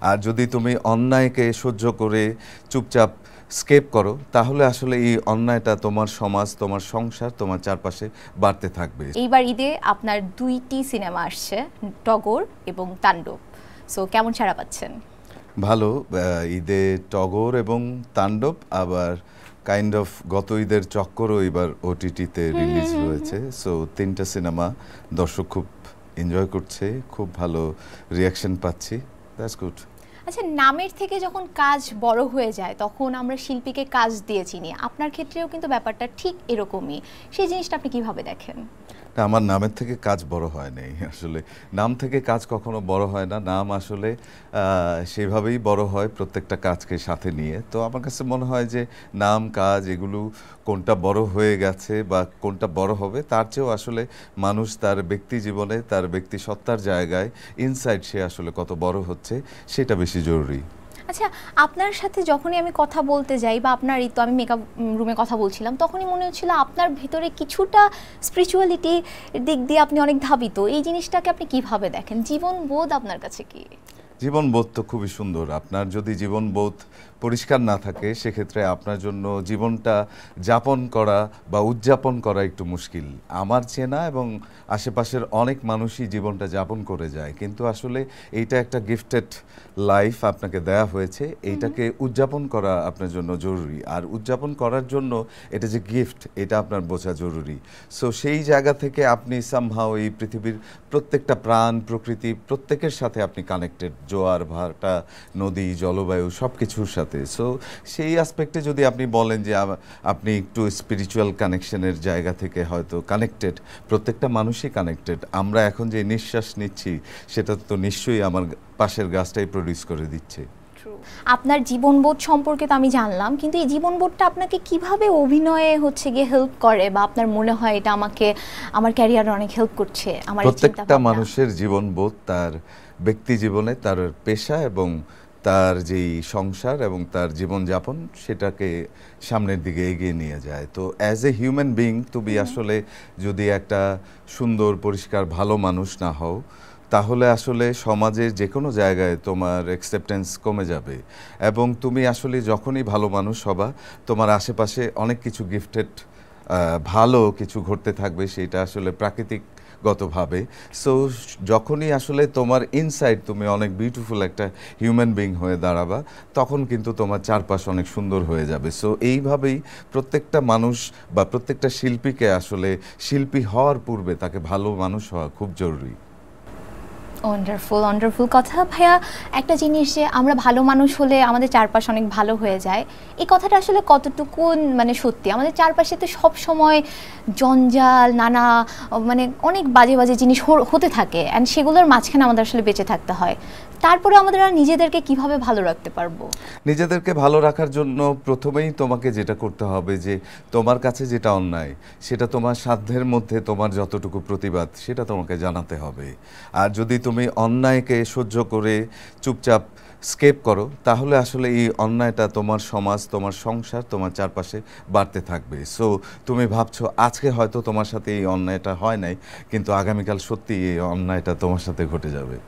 আর যদি তুমি অন্যায়কে সহ্য করে চুপচাপ স্কেপ করো, তাহলে আসলে এই অন্যায়টা তোমার সমাজ, তোমার সংসার, তোমার চারপাশে বাড়তে থাকবে। এইবার ঈদে আপনার 2টি সিনেমা আসছে, টগর এবং তাণ্ডব। সো কেমন সাড়া পাচ্ছেন? ভালো। ঈদে টগর এবং তাণ্ডব, আবার কাইন্ড অফ গত ঈদের চক্করও এবার ওটিটিতে রিলিজ হয়েছে। সো 3টা সিনেমা দর্শক খুব এনজয় করছে, খুব ভালো রিয়াকশন পাচ্ছি। That's good. আচ্ছা, নামের থেকে যখন কাজ বড় হয়ে যায় তখন আমরা শিল্পীকে কাজ দিয়ে চিনি। আপনার ক্ষেত্রেও কিন্তু ব্যাপারটা ঠিক এরকমই। সেই জিনিসটা আপনি কিভাবে দেখেন? আমার নামের থেকে কাজ বড় হয় নাই। আসলে নাম থেকে কাজ কখনো বড় হয় না। নাম আসলে সেভাবেই বড় হয় প্রত্যেকটা কাজকে সাথে নিয়ে। তো আমার কাছে মনে হয় যে নাম, কাজ এগুলো কোনটা বড় হয়ে গেছে বা কোনটা বড় হবে তার চেয়েও আসলে মানুষ তার ব্যক্তি জীবনে, তার ব্যক্তি সত্তার জায়গায় ইনসাইড সে আসলে কত বড় হচ্ছে সেটা বেশি জরুরি। আচ্ছা, আপনার সাথে যখনই আমি কথা বলতে যাই বা আপনার এই তো আমি মেকআপ রুমে কথা বলছিলাম, তখনই মনে হচ্ছিল আপনার ভিতরে কিছুটা স্পিরিচুয়ালিটি দিক দিয়ে আপনি অনেক ধাবিত। এই জিনিসটাকে আপনি কিভাবে দেখেন? জীবনবোধ আপনার কাছে কি? জীবনবোধ তো খুবই সুন্দর। আপনার যদি জীবনবোধ পরিষ্কার না থাকে সেক্ষেত্রে আপনার জন্য জীবনটা যাপন করা বা উদযাপন করা একটু মুশকিল। আমার চেনা এবং আশেপাশের অনেক মানুষই জীবনটা যাপন করে যায়, কিন্তু আসলে এইটা একটা গিফটেড লাইফ আপনাকে দেয়া হয়েছে। এইটাকে উদযাপন করা আপনার জন্য জরুরি, আর উদযাপন করার জন্য এটা যে গিফট এটা আপনার বোঝা জরুরি। সো সেই জায়গা থেকে আপনি সামহাও এই পৃথিবীর প্রত্যেকটা প্রাণ, প্রকৃতি প্রত্যেকের সাথে আপনি কানেক্টেড, জোয়ার ভাটা, নদী, জলবায়ু সব কিছুর সাথে। সো সেই অ্যাসপেক্টে যদি আপনি বলেন যে আপনি একটু স্পিরিচুয়াল কানেকশনের জায়গা থেকে হয়তো কানেক্টেড, প্রত্যেকটা মানুষই কানেক্টেড। আমরা এখন যে নিঃশ্বাস নিচ্ছি সেটা তো নিশ্চয়ই আমার পাশের গাছটাই প্রডিউস করে দিচ্ছে। আপনার জীবনবোধ সম্পর্কে তো আমি জানলাম, কিন্তু এই জীবনবোধটা আপনাকে কিভাবে অভিনয়ে গিয়ে হেল্প করে, বা আপনার মনে হয় এটা আমাকে আমার ক্যারিয়ারে অনেক হেল্প করছে? আমার প্রত্যেকটা মানুষের জীবনবোধ তার ব্যক্তি জীবনে, তার পেশা এবং তার যেই সংসার এবং তার জীবনযাপন সেটাকে সামনের দিকে এগিয়ে নিয়ে যায়। তো অ্যাজ এ হিউম্যান বিইং তুমি আসলে যদি একটা সুন্দর, পরিষ্কার, ভালো মানুষ না হও, তাহলে আসলে সমাজের যে কোনো জায়গায় তোমার অ্যাকসেপ্টেন্স কমে যাবে। এবং তুমি আসলে যখনই ভালো মানুষ হবা, তোমার আশেপাশে অনেক কিছু গিফটেড ভালো কিছু ঘটতে থাকবে, সেটা আসলে প্রাকৃতিকগতভাবে। সো যখনই আসলে তোমার ইনসাইড তুমি অনেক বিউটিফুল একটা হিউম্যান বিইং হয়ে দাঁড়াবা, তখন কিন্তু তোমার চারপাশ অনেক সুন্দর হয়ে যাবে। সো এইভাবেই প্রত্যেকটা মানুষ বা প্রত্যেকটা শিল্পীকে আসলে শিল্পী হওয়ার পূর্বে তাকে ভালো মানুষ হওয়া খুব জরুরি। ওয়ান্ডারফুল ওয়ান্ডারফুল কথা। ভাইয়া, একটা জিনিস যে আমরা ভালো মানুষ হলে আমাদের চারপাশ অনেক ভালো হয়ে যায়, এই কথাটা আসলে কতটুকু মানে সত্যি? আমাদের চারপাশে তো সব সময় জঞ্জাল, নানা অনেক বাজে বাজে জিনিস হতে থাকে, অ্যান্ড সেগুলোর মাঝখানে আমাদের আসলে বেঁচে থাকতে হয়। তারপরে আমাদের নিজেদেরকে কিভাবে ভালো রাখতে পারবো? নিজেদেরকে ভালো রাখার জন্য প্রথমেই তোমাকে যেটা করতে হবে যে তোমার কাছে যেটা অন্যায় সেটা তোমার সাধ্যের মধ্যে তোমার যতটুকু প্রতিবাদ সেটা তোমাকে জানাতে হবে। আর যদি তুমি অন্যায়কে সহ্য করে চুপচাপ স্কেপ করো, তাহলে আসলে এই অন্যায়টা তোমার সমাজ, তোমার সংসার, তোমার চারপাশে বাড়তে থাকবে। সো তুমি ভাবছো আজকে হয়তো তোমার সাথে এই অন্যায়টা হয় নাই, কিন্তু আগামীকাল সত্যি এই অন্যায়টা তোমার সাথে ঘটে যাবে।